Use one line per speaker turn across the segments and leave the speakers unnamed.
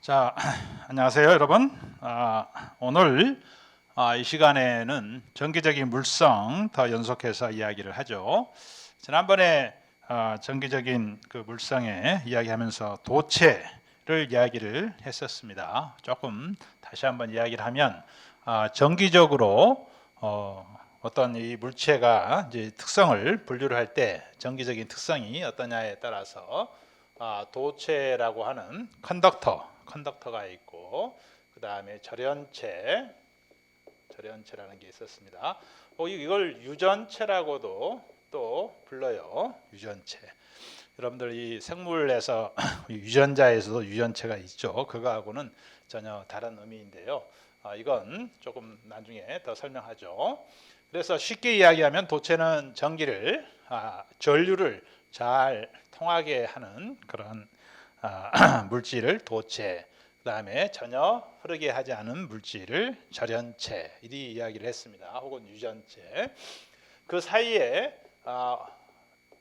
자, 안녕하세요, 여러분. 오늘 이 시간에는 전기적인 물성 더 연속해서 이야기를 하죠. 지난번에 전기적인 그 물성에 이야기하면서 도체를 이야기를 했었습니다. 조금 다시 한번 이야기를 하면 전기적으로 어떤 이 물체가 이제 특성을 분류를 할 때 전기적인 특성이 어떠냐에 따라서 도체라고 하는 컨덕터가 있고, 그 다음에 절연체라는 게 있었습니다. 이걸 유전체라고도 또 불러요. 유전체. 여러분들 이 생물에서 유전자에서도 유전체가 있죠. 그거하고는 전혀 다른 의미인데요. 이건 조금 나중에 더 설명하죠. 그래서 쉽게 이야기하면 도체는 전류를 잘 통하게 하는 그런 물질을 도체, 그 다음에 전혀 흐르게 하지 않은 물질을 절연체, 이리 이야기를 했습니다. 혹은 유전체. 그 사이에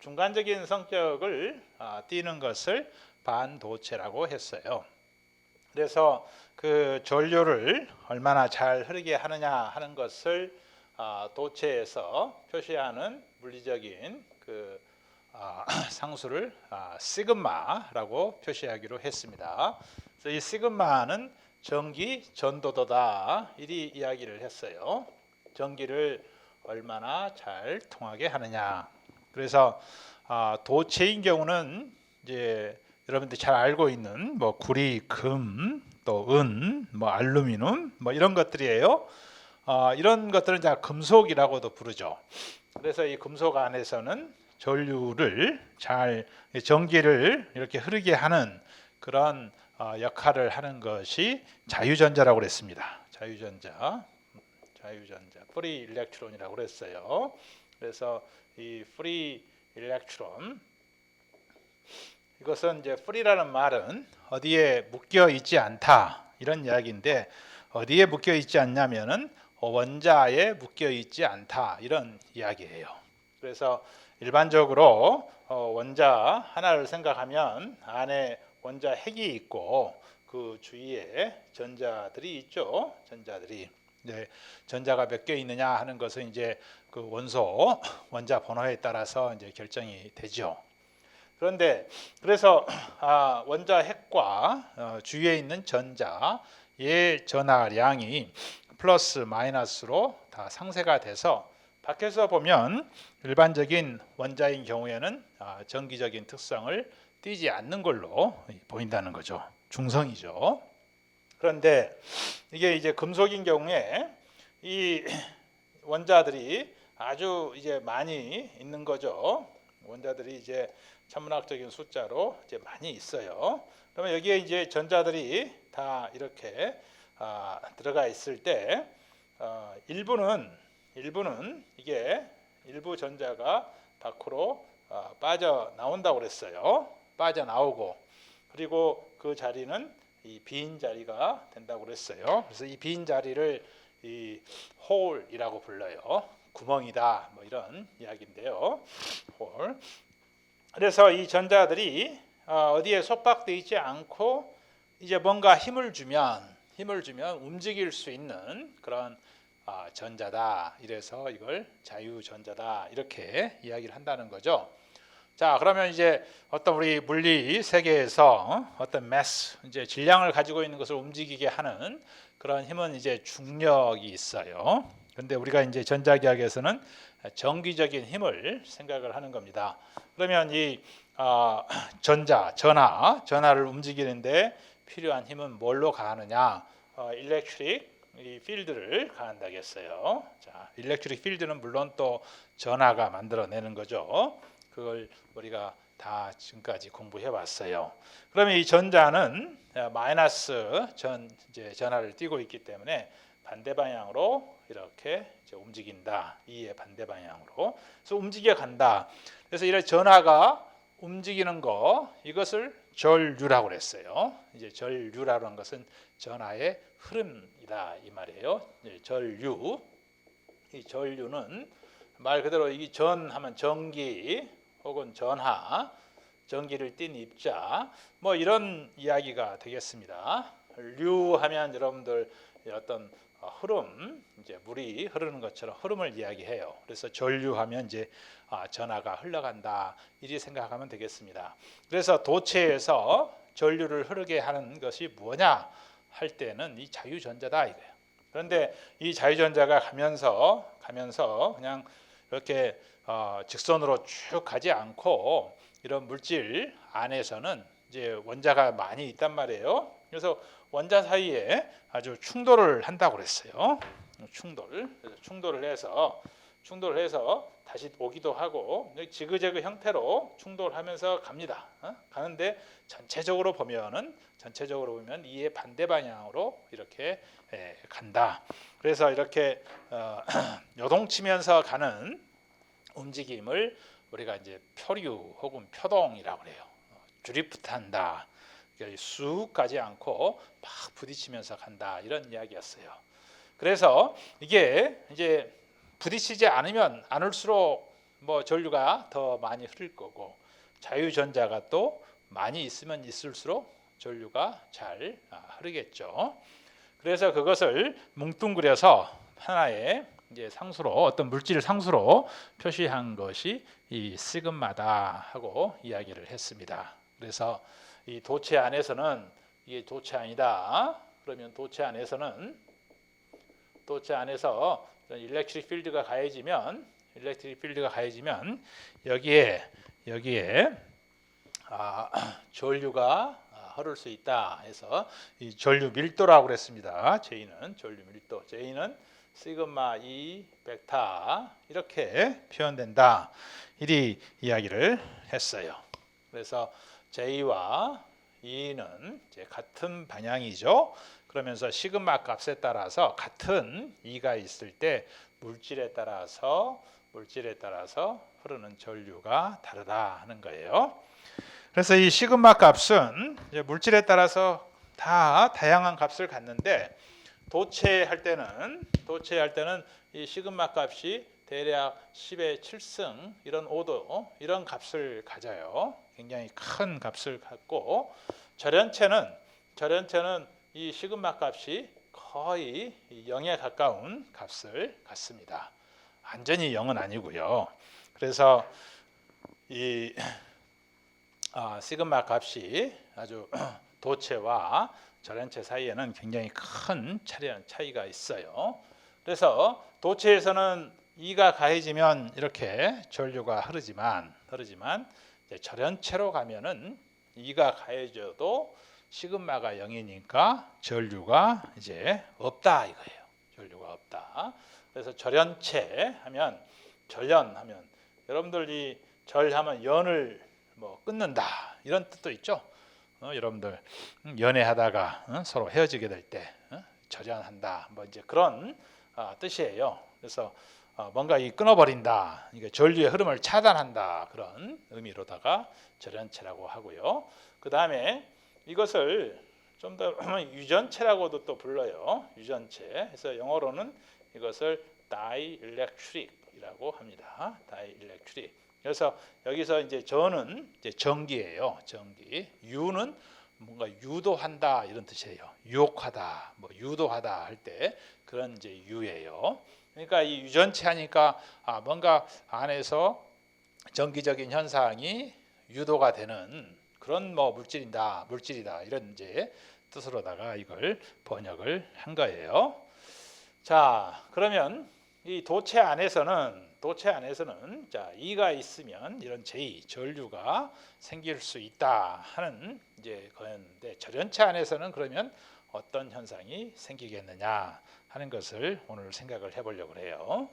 중간적인 성격을 띠는 것을 반도체라고 했어요. 그래서 그 전류를 얼마나 잘 흐르게 하느냐 하는 것을 도체에서 표시하는 물리적인 그 상수를 시그마라고 표시하기로 했습니다. 그래서 이 시그마는 전기 전도도다, 이리 이야기를 했어요. 전기를 얼마나 잘 통하게 하느냐. 그래서 도체인 경우는 이제 여러분들이 잘 알고 있는 뭐 구리, 금, 또 은, 뭐 알루미늄, 뭐 이런 것들이에요. 이런 것들은 이제 금속이라고도 부르죠. 그래서 이 금속 안에서는 전기를 이렇게 흐르게 하는 그런 역할을 하는 것이 자유전자라고 그랬습니다. 자유전자, 프리 일렉트론이라고 그랬어요. 그래서 이 프리 일렉트론, 이것은 이제 프리라는 말은 어디에 묶여 있지 않다, 이런 이야기인데, 어디에 묶여 있지 않냐면은 원자에 묶여 있지 않다, 이런 이야기예요. 그래서 일반적으로 원자 하나를 생각하면 안에 원자 핵이 있고 그 주위에 전자들이 있죠. 전자들이. 이제 전자가 몇 개 있느냐 하는 것은 이제 그 원소 원자 번호에 따라서 이제 결정이 되죠. 그래서 원자 핵과 주위에 있는 전자의 전하량이 플러스 마이너스로 다 상쇄가 돼서 밖에서 보면 일반적인 원자인 경우에는 전기적인 특성을 띠지 않는 걸로 보인다는 거죠. 중성이죠. 그런데 이게 이제 금속인 경우에 이 원자들이 아주 이제 많이 있는 거죠. 원자들이 이제 천문학적인 숫자로 이제 많이 있어요. 그러면 여기에 이제 전자들이 다 이렇게 들어가 있을 때 일부는 이게 일부 전자가 밖으로 빠져나온다고 그랬어요. 빠져나오고, 그리고 그 자리는 이 빈 자리가 된다고 그랬어요. 그래서 이 빈 자리를 이 홀이라고 불러요. 구멍이다, 뭐 이런 이야기인데요. 홀. 그래서 이 전자들이 어디에 속박되어 있지 않고 이제 뭔가 힘을 주면 움직일 수 있는 그런 전자다. 이래서 이걸 자유전자다, 이렇게 이야기를 한다는 거죠. 자, 그러면 이제 어떤 우리 물리 세계에서 어떤 매스, 이제 질량을 가지고 있는 것을 움직이게 하는 그런 힘은 이제 중력이 있어요. 그런데 우리가 이제 전자기학에서는 전기적인 힘을 생각을 하는 겁니다. 그러면 이 전하를 움직이는데 필요한 힘은 뭘로 가하느냐? 일렉트릭 필드를 가한다겠어요. 자, 일렉트릭 필드는 물론 또 전하가 만들어내는 거죠. 그걸 우리가 다 지금까지 공부해 왔어요. 그러면 이 전자는 마이너스 전하를 띠고 있기 때문에 반대 방향으로 이렇게 움직인다. E의 반대 방향으로. 그래서 움직여 간다. 그래서 이런 전하가 움직이는 거, 이것을 전류라고 그랬어요. 이제 전류라는 고 것은 전하의 흐름이다, 이 말이에요. 전류. 이 전류는 말 그대로 이 전하면 전기 혹은 전하, 전기를 띤 입자, 뭐 이런 이야기가 되겠습니다. 류하면 여러분들 어떤 흐름, 이제 물이 흐르는 것처럼 흐름을 이야기해요. 그래서 전류하면 이제 전하가 흘러간다, 이리 생각하면 되겠습니다. 그래서 도체에서 전류를 흐르게 하는 것이 뭐냐 할 때는 이 자유전자다 이거예요. 그런데 이 자유전자가 가면서 그냥 이렇게 직선으로 쭉 가지 않고 이런 물질 안에서는 이제 원자가 많이 있단 말이에요. 그래서 원자 사이에 아주 충돌을 한다고 그랬어요. 충돌을 해서 다시 오기도 하고 지그재그 형태로 충돌하면서 갑니다. 가는데 전체적으로 보면 이에 반대 방향으로 이렇게 간다. 그래서 이렇게 요동치면서 가는 움직임을 우리가 이제 표류 혹은 표동이라고 그래요. 드리프트한다. 쑥 가지 않고 막 부딪히면서 간다, 이런 이야기였어요. 그래서 이게 이제 부딪히지 않을수록 뭐 전류가 더 많이 흐를 거고, 자유전자가 또 많이 있으면 있을수록 전류가 잘 흐르겠죠. 그래서 그것을 뭉뚱그려서 하나의 이제 상수로, 어떤 물질 상수로 표시한 것이 이 시그마다 하고 이야기를 했습니다. 그래서 이 도체 안에서는 이게 도체 아니다. 그러면 도체 안에서 일렉트릭 필드가 가해지면 여기에 전류가 흐를 수 있다 해서 이 전류 밀도라고 그랬습니다. J는 전류 밀도, J는 시그마 E 벡터 이렇게 표현된다, 이리 이야기를 했어요. 그래서 J와 E는 이제 같은 방향이죠. 그러면서 시그마 값에 따라서 같은 E가 있을 때 물질에 따라서 흐르는 전류가 다르다 하는 거예요. 그래서 이 시그마 값은 이제 물질에 따라서 다 다양한 값을 갖는데, 도체할 때는 이 시그마 값이 대략 10의 7승 이런 5도 이런 값을 가져요. 굉장히 큰 값을 갖고, 절연체는 이 시그마 값이 거의 0에 가까운 값을 갖습니다. 완전히 0은 아니고요. 그래서 이 시그마 값이 아주 도체와 절연체 사이에는 굉장히 큰 차이가 있어요. 그래서 도체에서는 E가 가해지면 이렇게 전류가 흐르지만 절연체로 가면은 E가 가해져도 시그마가 0이니까 전류가 이제 없다 이거예요. 전류가 없다. 그래서 절연체 하면, 절연하면 여러분들이 절하면 연을 뭐 끊는다 이런 뜻도 있죠. 여러분들 연애하다가 서로 헤어지게 될 때 절연한다, 뭐 이제 그런 뜻이에요. 그래서 뭔가 끊어버린다, 이게 전류의 흐름을 차단한다, 그런 의미로다가 절연체라고 하고요. 그 다음에 이것을 좀 더 유전체라고도 또 불러요. 유전체. 그래서 영어로는 이것을 다이일렉트릭이라고 합니다. 다이일렉트릭. 그래서 여기서 이제 전은 이제 전기예요. 전기. 유는 뭔가 유도한다 이런 뜻이에요. 유혹하다, 뭐 유도하다 할 때 그런 이제 유예요. 그러니까 이 유전체 하니까 뭔가 안에서 전기적인 현상이 유도가 되는 그런 뭐 물질이다 이런 이제 뜻으로다가 이걸 번역을 한 거예요. 자, 그러면 이 도체 안에서는 자, E가 있으면 이런 J 전류가 생길 수 있다 하는 이제 거였는데, 절연체 안에서는 그러면 어떤 현상이 생기겠느냐 하는 것을 오늘 생각을 해보려고 해요.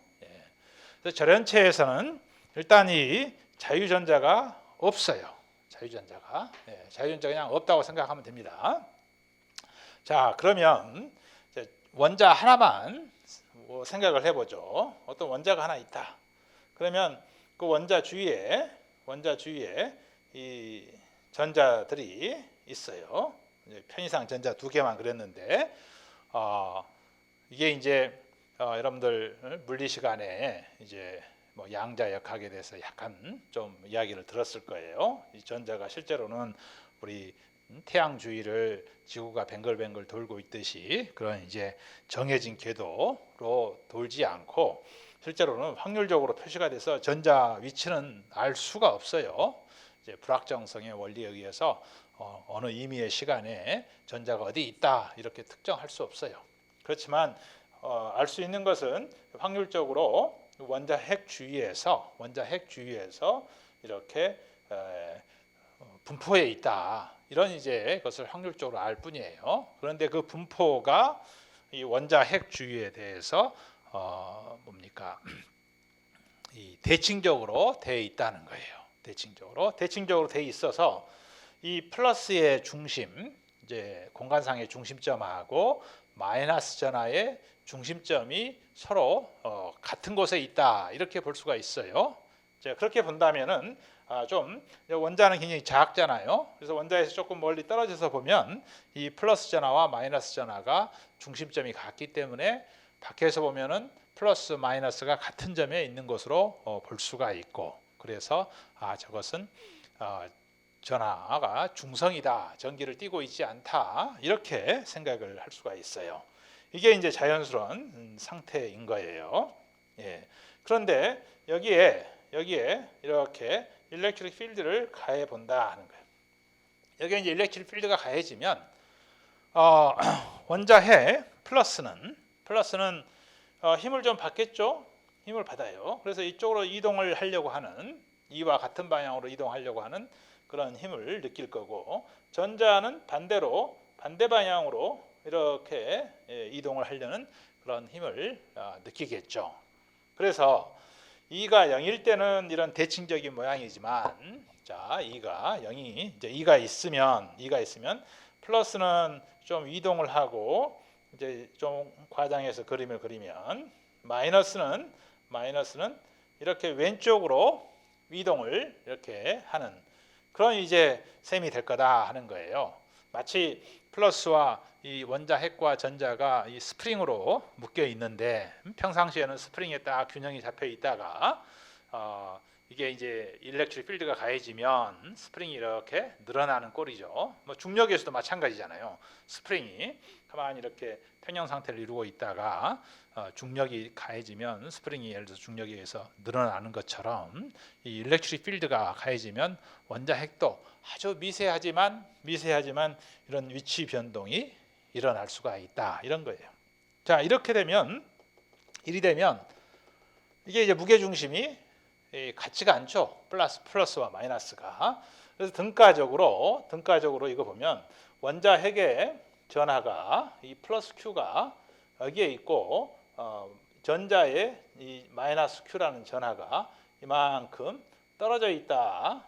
그래서 절연체에서는 일단 이 자유전자가 없어요. 자유전자가 그냥 없다고 생각하면 됩니다. 자, 그러면 원자 하나만 생각을 해보죠. 어떤 원자가 하나 있다. 그러면 그 원자 주위에 이 전자들이 있어요. 편의상 전자 2개만 그랬는데, 이게 이제 여러분들 물리 시간에 이제 뭐 양자역학에 대해서 약간 좀 이야기를 들었을 거예요. 이 전자가 실제로는 우리 태양 주위를 지구가 뱅글뱅글 돌고 있듯이 그런 이제 정해진 궤도로 돌지 않고 실제로는 확률적으로 표시가 돼서 전자 위치는 알 수가 없어요. 이제 불확정성의 원리에 의해서 어느 임의의 시간에 전자가 어디 있다 이렇게 특정할 수 없어요. 그렇지만 알 수 있는 것은 확률적으로 원자 핵 주위에서 이렇게 분포해 있다. 이런 이제 것을 확률적으로 알 뿐이에요. 그런데 그 분포가 이 원자 핵 주위에 대해서 뭡니까? 이 대칭적으로 돼 있다는 거예요. 대칭적으로 돼 있어서 이 플러스의 중심, 이제 공간상의 중심점하고 마이너스 전하의 중심점이 서로 같은 곳에 있다 이렇게 볼 수가 있어요. 그렇게 본다면은 좀 원자는 굉장히 작잖아요. 그래서 원자에서 조금 멀리 떨어져서 보면 이 플러스 전하와 마이너스 전하가 중심점이 같기 때문에 밖에서 보면은 플러스 마이너스가 같은 점에 있는 것으로 볼 수가 있고, 그래서 저것은 전하가 중성이다, 전기를 띠고 있지 않다 이렇게 생각을 할 수가 있어요. 이게 이제 자연스러운 상태인 거예요. 예. 그런데 여기에 이렇게 일렉트릭 필드를 가해 본다 하는 거예요. 여기에 이제 일렉트릭 필드가 가해지면 원자핵 플러스는 힘을 좀 받겠죠. 힘을 받아요. 그래서 이쪽으로 이동을 하려고 하는, 이와 같은 방향으로 이동하려고 하는 그런 힘을 느낄 거고, 전자는 반대로 반대 방향으로 이렇게 이동을 하려는 그런 힘을 느끼겠죠. 그래서 E가 0일 때는 이런 대칭적인 모양이지만, 자, E가 0이 이제 E가 있으면 플러스는 좀 이동을 하고 이제 좀 과장해서 그림을 그리면 마이너스는 이렇게 왼쪽으로 이동을 이렇게 하는 그런 이제 셈이 될 거다 하는 거예요. 마치 플러스와 이 원자 핵과 전자가 이 스프링으로 묶여 있는데 평상시에는 스프링에 딱 균형이 잡혀 있다가 이게 이제 일렉트릭 필드가 가해지면 스프링이 이렇게 늘어나는 꼴이죠. 뭐 중력에서도 마찬가지잖아요. 스프링이 가만히 이렇게 평형 상태를 이루고 있다가 중력이 가해지면 스프링이 예를 들어 중력에 의해서 늘어나는 것처럼 이 일렉트릭 필드가 가해지면 원자 핵도 아주 미세하지만 이런 위치 변동이 일어날 수가 있다 이런 거예요. 자, 이렇게 되면 이게 이제 무게 중심이 같지가 않죠. 플러스와 마이너스가. 그래서 등가적으로 이거 보면 원자 핵의 전하가 이 플러스 Q가 여기에 있고 전자의 이 마이너스 Q라는 전하가 이만큼 떨어져 있다.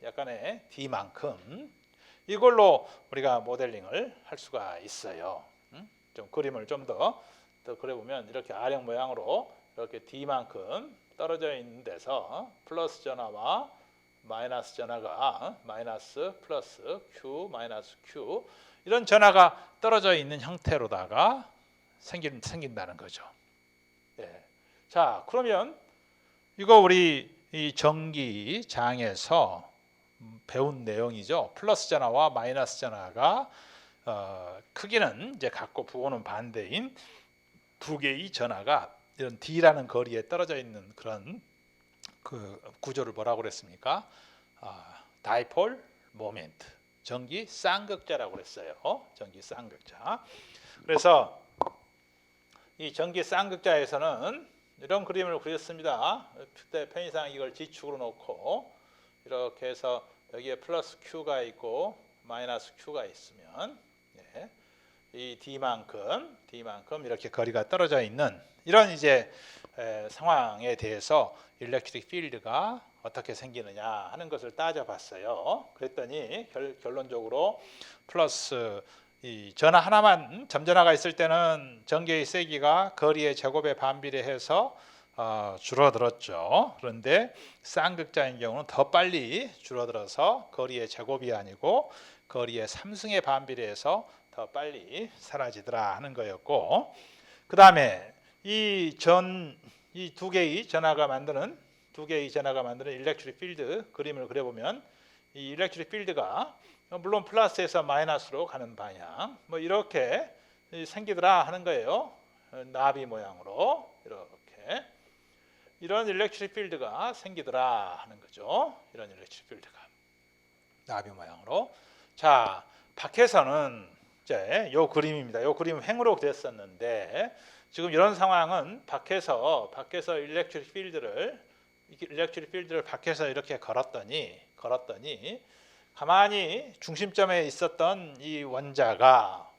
약간의 D만큼. 이걸로 우리가 모델링을 할 수가 있어요. 좀 그림을 좀 더 그려보면 이렇게 R형 모양으로 이렇게 D만큼 떨어져 있는 데서 플러스 전하와 마이너스 전하가 마이너스 플러스 Q 마이너스 Q 이런 전하가 떨어져 있는 형태로다가 생긴다는 거죠. 예. 자, 그러면 이거 우리 이 전기장에서 배운 내용이죠. 플러스 전하와 마이너스 전하가 크기는 이제 같고 부호는 반대인 두 개의 전하가 이런 D라는 거리에 떨어져 있는 그런 그 구조를 뭐라고 그랬습니까? 다이폴 모멘트, 전기 쌍극자라고 그랬어요. 전기 쌍극자. 그래서 이 전기 쌍극자에서는 이런 그림을 그렸습니다. 편의상 이걸 지축으로 놓고 이렇게 해서 여기에 플러스 Q가 있고 마이너스 Q가 있으면 이 D만큼 이렇게 거리가 떨어져 있는 이런 이제 상황에 대해서 일렉트릭 필드가 어떻게 생기느냐 하는 것을 따져봤어요. 그랬더니 결론적으로 플러스 이 전하 하나만 점전하가 있을 때는 전기의 세기가 거리의 제곱에 반비례해서 줄어들었죠. 그런데 쌍극자인 경우는 더 빨리 줄어들어서 거리의 제곱이 아니고 거리의 3승에 반비례해서 더 빨리 사라지더라 하는 거였고, 그 다음에 이 이 두 개의 전하가 만드는 일렉트릭 필드 그림을 그려보면 이 일렉트릭 필드가 물론 플러스에서 마이너스로 가는 방향 뭐 이렇게 생기더라 하는 거예요. 나비 모양으로 이렇게 이런 일렉트릭 필드가 생기더라 하는 거죠. 이런 일렉트릭 필드가 나비 모양으로. 자, 밖에서는 이제 요 그림입니다. 요 그림은 행으로 됐었는데 지금 이런 상황은 밖에서 일렉트릭 필드를 밖에서 이렇게 걸었더니 가만히 중심점에 있었던 이 원자가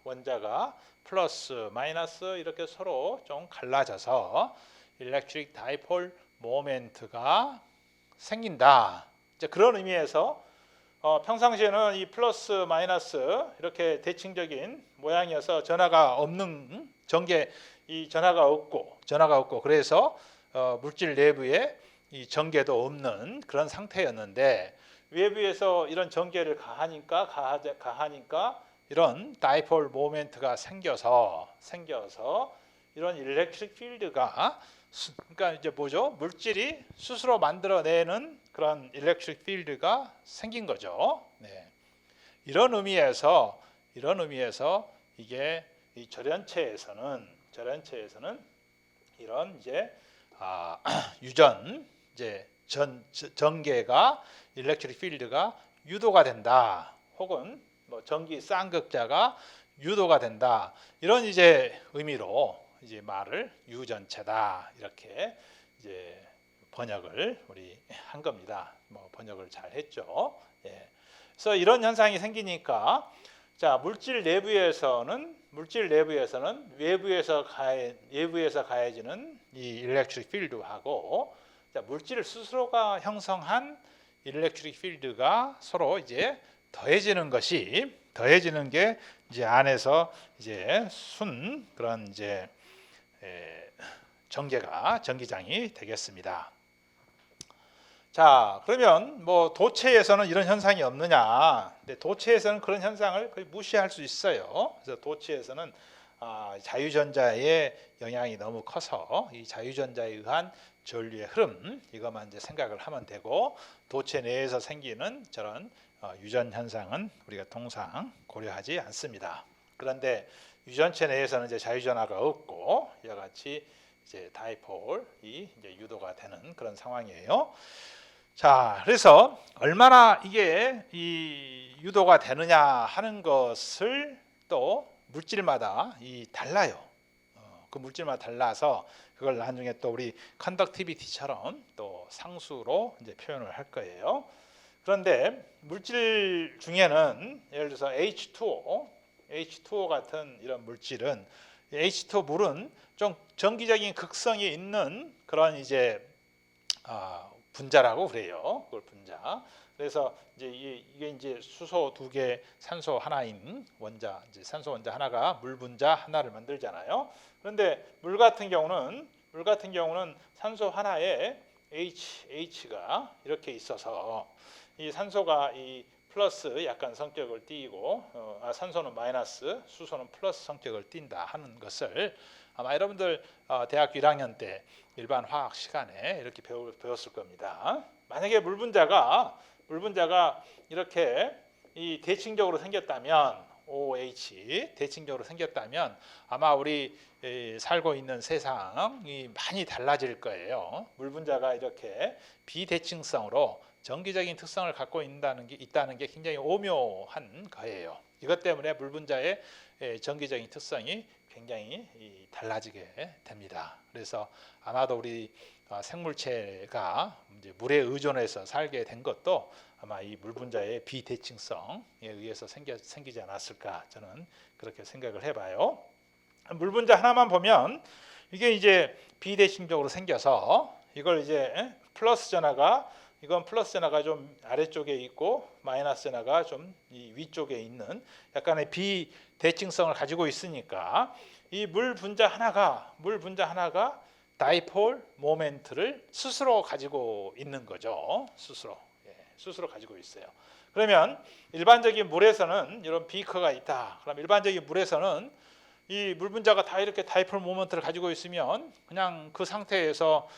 플러스 마이너스 이렇게 서로 좀 갈라져서 일렉트릭 다이폴 모멘트가 생긴다. 이제 그런 의미에서 평상시에는 이 플러스 마이너스 이렇게 대칭적인 모양이어서 전하가 없는 전하가 없고 그래서 물질 내부에 이 전개도 없는 그런 상태였는데 외부에서 이런 전개를 가하니까 이런 다이폴 모멘트가 생겨서 이런 일렉트릭 필드가 그러니까 이제 뭐죠? 물질이 스스로 만들어내는 그런 일렉트릭 필드가 생긴 거죠. 네. 이런 의미에서 이게 이 절연체에서는 이런 이제 유전 이제 전개가 일렉트릭 필드가 유도가 된다. 혹은 뭐 전기 쌍극자가 유도가 된다. 이런 이제 의미로 이제 말을 유전체다 이렇게 이제 번역을 우리 한 겁니다. 뭐 번역을 잘 했죠. 예. 그래서 이런 현상이 생기니까 자 물질 내부에서는 외부에서 가해지는 이 일렉트릭 필드하고 자 물질 스스로가 형성한 일렉트릭 필드가 서로 이제 더해지는 게 이제 안에서 이제 그런 이제 전기장이 되겠습니다. 자, 그러면 뭐 도체에서는 이런 현상이 없느냐? 근데 도체에서는 그런 현상을 거의 무시할 수 있어요. 그래서 도체에서는 자유전자의 영향이 너무 커서 이 자유전자에 의한 전류의 흐름 이것만 이제 생각을 하면 되고 도체 내에서 생기는 저런 유전 현상은 우리가 통상 고려하지 않습니다. 그런데 유전체 내에서는 이제 자유전하가 없고 이와 같이 이제 다이폴이 이제 유도가 되는 그런 상황이에요. 자, 그래서 얼마나 이게 이 유도가 되느냐 하는 것을 또 물질마다 달라요. 그 물질마다 달라서 그걸 나중에 또 우리 컨덕티비티처럼 또 상수로 이제 표현을 할 거예요. 그런데 물질 중에는 예를 들어서 H2O 같은 이런 물질은 H2O 물은 좀 전기적인 극성이 있는 그런 이제 분자라고 그래요. 그걸 분자. 그래서 이제 이게 이제 수소 2개, 산소 하나인 원자, 이제 산소 원자 하나가 물 분자 하나를 만들잖아요. 그런데 물 같은 경우는 산소 하나에 H가 이렇게 있어서 이 산소가 이 플러스 약간 성격을 띠고 산소는 마이너스, 수소는 플러스 성격을 띈다 하는 것을 아마 여러분들 대학교 1학년 때 일반 화학 시간에 이렇게 배웠을 겁니다. 만약에 물 분자가 이렇게 이 대칭적으로 생겼다면 OH 대칭적으로 생겼다면 아마 우리 살고 있는 세상이 많이 달라질 거예요. 물 분자가 이렇게 비대칭성으로 전기적인 특성을 갖고 있다는 게 굉장히 오묘한 거예요. 이것 때문에 물 분자의 전기적인 특성이 굉장히 달라지게 됩니다. 그래서 아마도 우리 생물체가 이제 물에 의존해서 살게 된 것도 아마 이 물 분자의 비대칭성에 의해서 생기지 않았을까 저는 그렇게 생각을 해봐요. 물 분자 하나만 보면 이게 이제 비대칭적으로 생겨서 이걸 이제 플러스 전하가 좀 아래쪽에 있고 마이너스 전하가 좀 이 위쪽에 있는 약간의 비대칭성을 가지고 있으니까 이 물 분자 하나가 다이폴 모멘트를 스스로 가지고 있는 거죠. 스스로 가지고 있어요. 그러면 일반적인 물에서는 이런 비커가 있다. 그럼 일반적인 물에서는 이 물 분자가 다 이렇게 다이폴 모멘트를 가지고 있으면 그냥 그 상태에서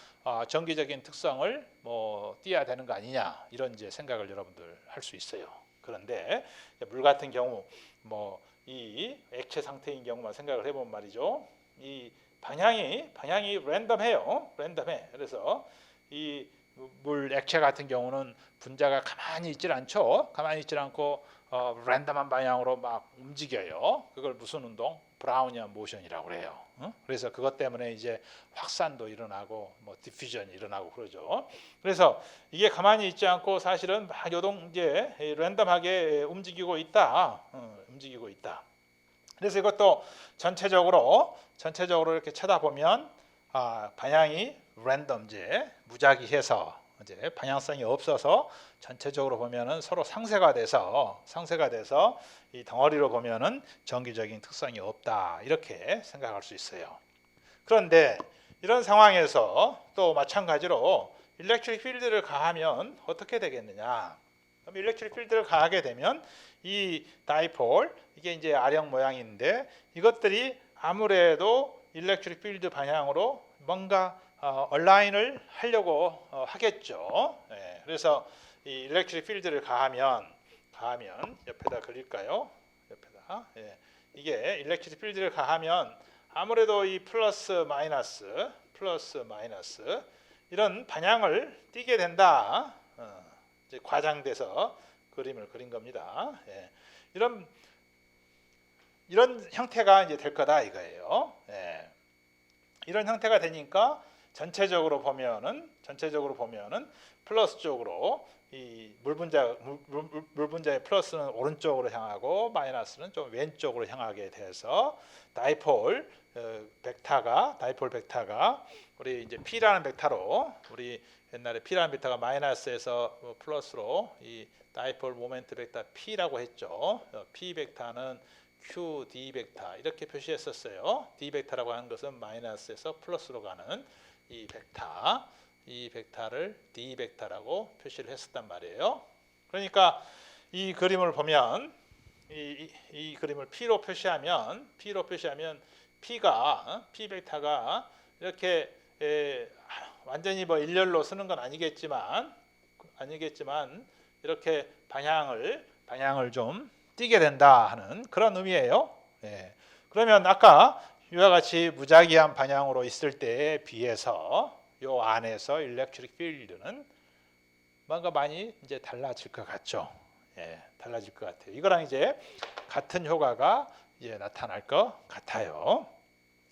정기적인 특성을 뭐 띄어야 되는 거 아니냐, 이런 이제 생각을 여러분들 할 수 있어요. 그런데 물 같은 경우 뭐 이 액체 상태인 경우만 생각을 해보면 말이죠. 이 방향이 랜덤해요. 랜덤해. 그래서 이 물 액체 같은 경우는 분자가 가만히 있질 않죠. 가만히 있질 않고 랜덤한 방향으로 막 움직여요. 그걸 무슨 운동? 브라우니안 모션이라고 그래요. 그래서 그것 때문에 이제 확산도 일어나고 뭐 디퓨전이 일어나고 그러죠. 그래서 이게 가만히 있지 않고 사실은 막 요동 이제 랜덤하게 움직이고 있다. 움직이고 있다. 그래서 이것도 전체적으로 이렇게 쳐다보면 방향이 랜덤 이제 무작위해서 이제 방향성이 없어서 전체적으로 보면은 서로 상쇄가 돼서 이 덩어리로 보면은 정기적인 특성이 없다, 이렇게 생각할 수 있어요. 그런데 이런 상황에서 또 마찬가지로 일렉트릭 필드를 가하면 어떻게 되겠느냐? 그럼 일렉트릭 필드를 가하게 되면 이 다이폴, 이게 이제 R형 모양인데 이것들이 아무래도 일렉트릭 필드 방향으로 뭔가 얼라인을 하려고 하겠죠. 예, 그래서 이 일렉트릭 필드를 가하면 옆에다 그릴까요? 옆에다. 예, 이게 일렉트릭 필드를 가하면 아무래도 이 플러스 마이너스 이런 방향을 띠게 된다. 이제 과장돼서 그림을 그린 겁니다. 예, 이런 형태가 이제 될 거다 이거예요. 예. 이런 형태가 되니까 전체적으로 보면은 플러스 쪽으로 이 물 분자의 플러스는 오른쪽으로 향하고 마이너스는 좀 왼쪽으로 향하게 돼서 다이폴 벡터가 우리 이제 P라는 벡터로, 우리 옛날에 P라는 벡터가 마이너스에서 플러스로 이 다이폴 모멘트 벡터 P라고 했죠. P 벡터는 Q, D 벡터 이렇게 표시했었어요. D 벡터라고 하는 것은 마이너스에서 플러스로 가는 이 벡터를 D 벡터라고 표시를 했었단 말이에요. 그러니까 이 그림을 보면 이 그림을 P로 표시하면 P 벡터가 이렇게 완전히 뭐 일렬로 쓰는 건 아니겠지만 이렇게 방향을 좀 띄게 된다 하는 그런 의미예요. 예. 그러면 아까 이와 같이 무작위한 방향으로 있을 때에 비해서 요 안에서 일렉트릭 필드는 뭔가 많이 이제 달라질 것 같죠. 예, 달라질 것 같아요. 이거랑 이제 같은 효과가 이제 나타날 것 같아요.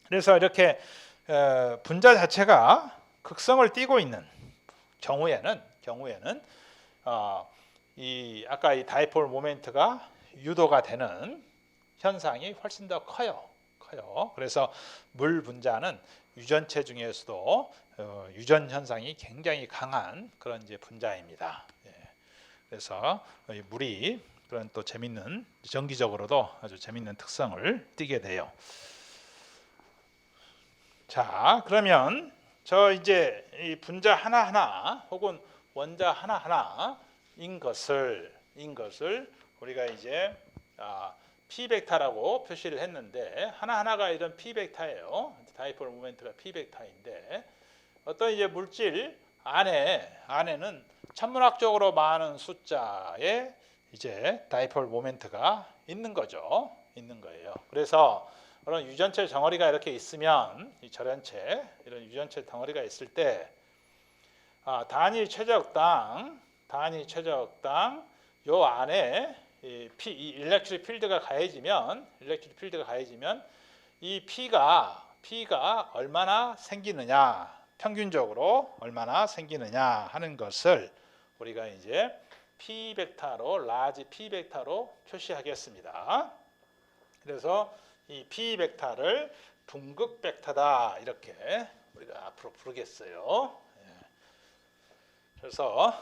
그래서 이렇게 분자 자체가 극성을 띠고 있는 경우에는 이 아까 이 다이폴 모멘트가 유도가 되는 현상이 훨씬 더 커요. 그래서 물 분자는 유전체 중에서도 유전 현상이 굉장히 강한 그런 이제 분자입니다. 예. 그래서 물이 그런 또 재밌는, 정기적으로도 아주 재밌는 특성을 띠게 돼요. 자, 그러면 저 이제 이 분자 하나하나 혹은 원자 하나하나인 것을 우리가 이제 P 벡터라고 표시를 했는데 하나하나가 이런 P 벡터예요. 다이폴 모멘트가 P 벡터인데 어떤 이제 물질 안에는 천문학적으로 많은 숫자의 이제 다이폴 모멘트가 있는 거죠. 있는 거예요. 그래서 그런 유전체 덩어리가 이렇게 있으면 이 절연체 이런 유전체 덩어리가 있을 때 단위 최적당 요 안에 이 일렉트릭 필드가 가해지면 이 P가 얼마나 생기느냐, 평균적으로 얼마나 생기느냐 하는 것을 우리가 이제 P 벡터로 라지 P 벡터로 표시하겠습니다. 그래서 이 P 벡터를 둥극 벡터다 이렇게 우리가 앞으로 부르겠어요. 그래서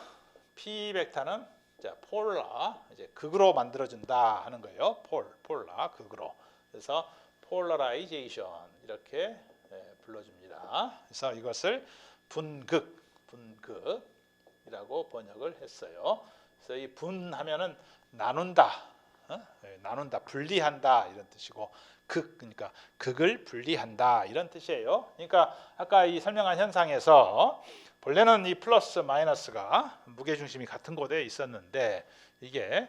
P 벡터는 폴라 이제 극으로 만들어준다 하는 거예요. 폴라 극으로. 그래서 폴라라이제이션 이렇게 불러줍니다. 그래서 이것을 분극이라고 번역을 했어요. 그래서 이 분하면은 나눈다, 나눈다, 분리한다 이런 뜻이고 그러니까 극을 분리한다 이런 뜻이에요. 그러니까 아까 이 설명한 현상에서 본래는 이 플러스 마이너스가 무게중심이 같은 곳에 있었는데 이게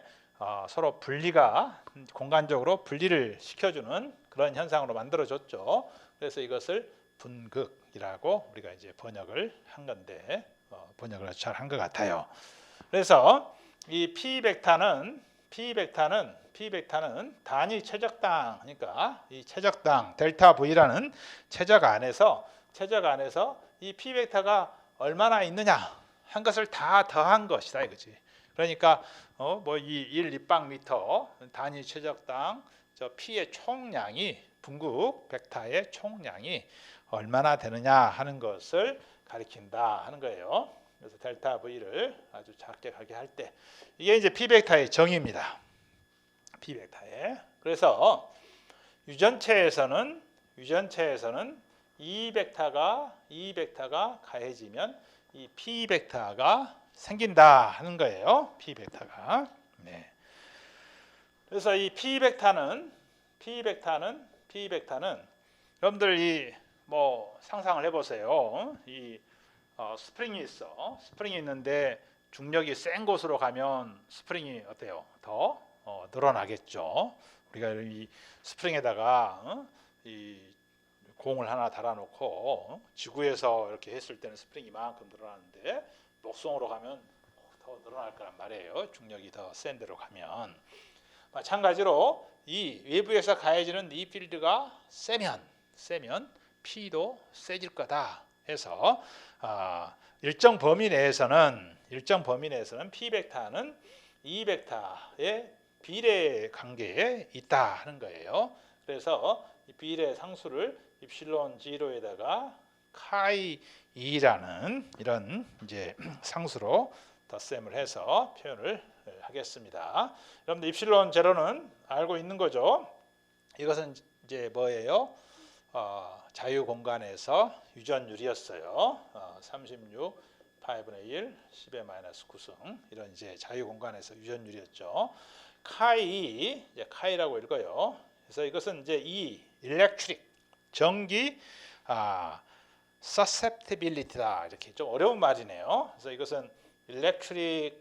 서로 분리가 공간적으로 분리를 시켜주는 그런 현상으로 만들어졌죠. 그래서 이것을 분극이라고 우리가 이제 번역을 한 건데 번역을 아주 잘 한 것 같아요. 그래서 이 P 벡터는 단위 최적당, 그러니까 이 최적당 델타 V라는 최적 안에서 이 P 벡터가 얼마나 있느냐 한 것을 다 더한 것이다 이거지. 그러니까 이 1 立方미터 단위 최적당 저 P의 총량이 분국 벡터의 총량이 얼마나 되느냐 하는 것을 가리킨다 하는 거예요. 그래서 델타 V를 아주 작게 가게 할 때 이게 이제 P 벡터의 정의입니다. P 벡터에. 그래서 유전체에서는 이 벡터가 가해지면 이 P 벡터가 생긴다 하는 거예요. P 벡터가. 네. 그래서 이 P 벡터는 여러분들 이 상상을 해보세요. 이 스프링이 있어. 스프링이 있는데 중력이 센 곳으로 가면 스프링이 어때요? 더 늘어나겠죠. 우리가 이 스프링에다가 이 공을 하나 달아놓고 지구에서 이렇게 했을 때는 스프링이 이만큼 늘어나는데 목성으로 가면 더 늘어날 거란 말이에요. 중력이 더 센 데로 가면. 마찬가지로 이 외부에서 가해지는 이 필드가 세면 P도 세질 거다 해서 일정 범위 내에서는 P 벡터는 이 벡터의 비례 관계에 있다 하는 거예요. 그래서 이 비례 상수를 입실론 G로에다가 카이 2라는 이런 이제 상수로 덧셈을 해서 표현을 하겠습니다. 여러분들 입실론 제로는 알고 있는 거죠. 이것은 이제 뭐예요? 자유 공간에서 유전율이었어요. 36 8분의 1 10의 마이너스 9승 이런 이제 자유 공간에서 유전율이었죠. 카이라고 읽어요. 그래서 이것은 이제 이 일렉트릭 전기 susceptibility다 이렇게 좀 어려운 말이네요. 그래서 이것은 electric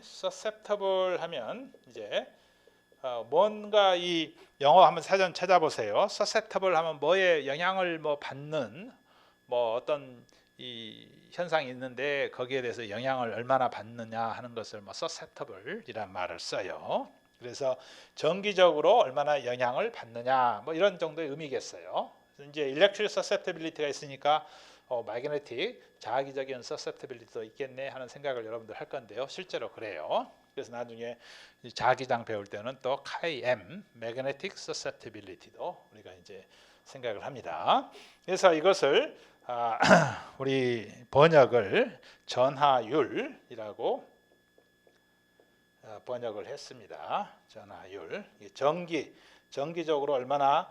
susceptible 하면 이제 뭔가 이 영어 한번 사전 찾아보세요. susceptible 하면 뭐에 영향을 받는 어떤 이 현상이 있는데 거기에 대해서 영향을 얼마나 받느냐 하는 것을 susceptible이란 말을 써요. 그래서 정기적으로 얼마나 영향을 받느냐 이런 정도의 의미겠어요. 이제 electric susceptibility가 있으니까 magnetic 자기적인 susceptibility도 있겠네 하는 생각을 여러분들 할 건데요. 실제로 그래요. 그래서 나중에 자기장 배울 때는 또 KM magnetic susceptibility도 우리가 이제 생각을 합니다. 그래서 이것을 우리 번역을 전하율이라고 번역을 했습니다. 전하율, 정기적으로 얼마나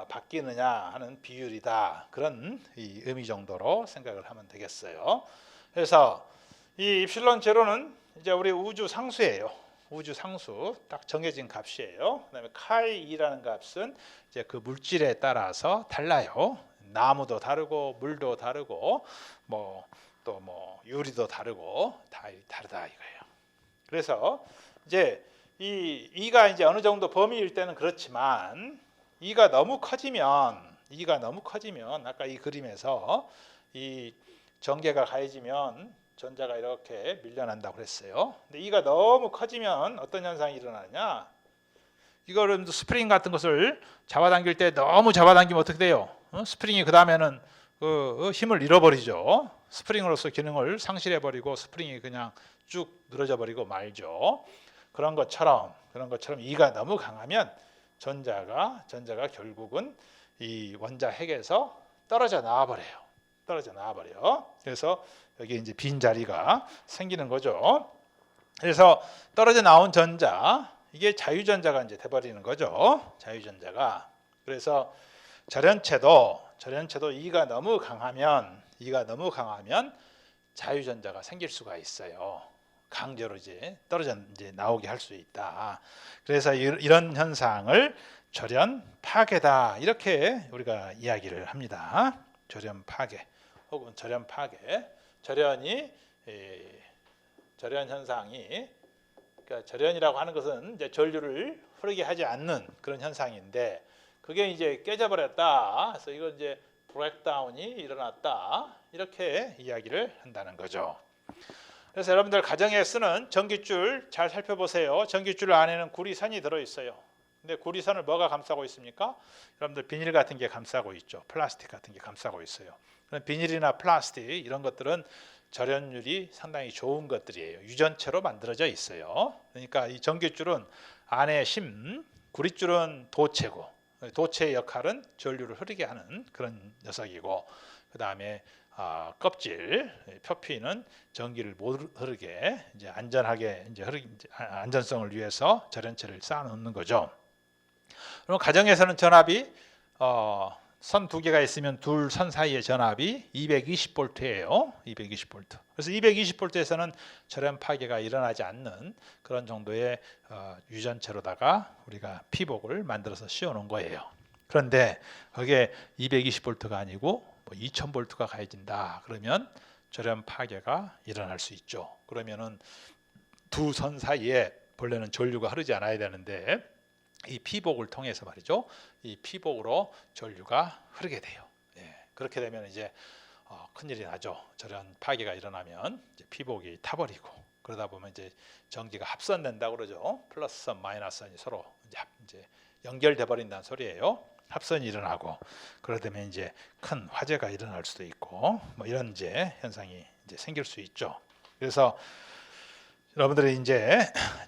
바뀌느냐 하는 비율이다. 그런 이 의미 정도로 생각을 하면 되겠어요. 그래서 이 입실론 제로는 이제 우리 우주 상수예요. 우주 상수 딱 정해진 값이에요. 그다음에 카이 2라는 값은 이제 그 물질에 따라서 달라요. 나무도 다르고 물도 다르고 또 유리도 다르고 다 다르다 이거예요. 그래서 이제 이 2가 이제 어느 정도 범위일 때는 그렇지만 2가 너무 커지면 아까 이 그림에서 이 전개가 가해지면 전자가 이렇게 밀려난다고 그랬어요. 근데 2가 너무 커지면 어떤 현상이 일어나냐? 이거를 스프링 같은 것을 잡아당길 때 너무 잡아당기면 어떻게 돼요? 스프링이 그 다음에는 힘을 잃어버리죠. 스프링으로서 기능을 상실해버리고 스프링이 그냥 쭉 늘어져 버리고 말죠. 그런 것처럼 2가 너무 강하면 전자가 결국은 이 원자 핵에서 떨어져 나와 버려요. 그래서 여기 이제 빈 자리가 생기는 거죠. 그래서 떨어져 나온 전자 이게 자유전자가 이제 돼 버리는 거죠. 자유전자가. 그래서 절연체도 2가 너무 강하면 자유전자가 생길 수가 있어요. 강제로 이제 떨어져 이제 나오게 할 수 있다. 그래서 이런 현상을 절연 파괴다 이렇게 우리가 이야기를 합니다. 절연 파괴 혹은 절연 파괴. 절연 현상이 그러니까 절연이라고 하는 것은 이제 전류를 흐르게 하지 않는 그런 현상인데 그게 이제 깨져버렸다. 그래서 이건 이제 브레이크다운이 일어났다. 이렇게 이야기를 한다는 거죠. 그래서 여러분들 가정에 쓰는 전기줄 잘 살펴보세요. 전기줄 안에는 구리선이 들어있어요. 근데 구리선을 뭐가 감싸고 있습니까? 여러분들 비닐 같은 게 감싸고 있죠. 플라스틱 같은 게 감싸고 있어요. 비닐이나 플라스틱 이런 것들은 절연율이 상당히 좋은 것들이에요. 유전체로 만들어져 있어요. 그러니까 이 전기줄은 안에 심, 구리줄은 도체고 도체의 역할은 전류를 흐르게 하는 그런 녀석이고 그 다음에 껍질 표피는 전기를 못 흐르게 이제 안전하게 이제 안전성을 위해서 절연체를 쌓아놓는 거죠. 그럼 가정에서는 전압이 선 두 개가 있으면 둘 선 사이의 전압이 220V예요. 220V. 그래서 220V에서는 절연 파괴가 일어나지 않는 그런 정도의 유전체로다가 우리가 피복을 만들어서 씌워놓은 거예요. 그런데 그게 220V가 아니고 2000V가 가해진다. 그러면 절연 파괴가 일어날 수 있죠. 그러면은 두 선 사이에 본래는 전류가 흐르지 않아야 되는데 이 피복을 통해서 말이죠. 이 피복으로 전류가 흐르게 돼요. 예, 그렇게 되면 이제 큰일이 나죠. 절연 파괴가 일어나면 이제 피복이 타버리고 그러다 보면 이제 전기가 합선된다고 그러죠. 플러스 선, 마이너스 선이 서로 이제 연결돼 버린다는 소리예요. 합선이 일어나고 그러다면 이제 큰 화재가 일어날 수도 있고 뭐 이런 이제 현상이 이제 생길 수 있죠. 그래서 여러분들이 이제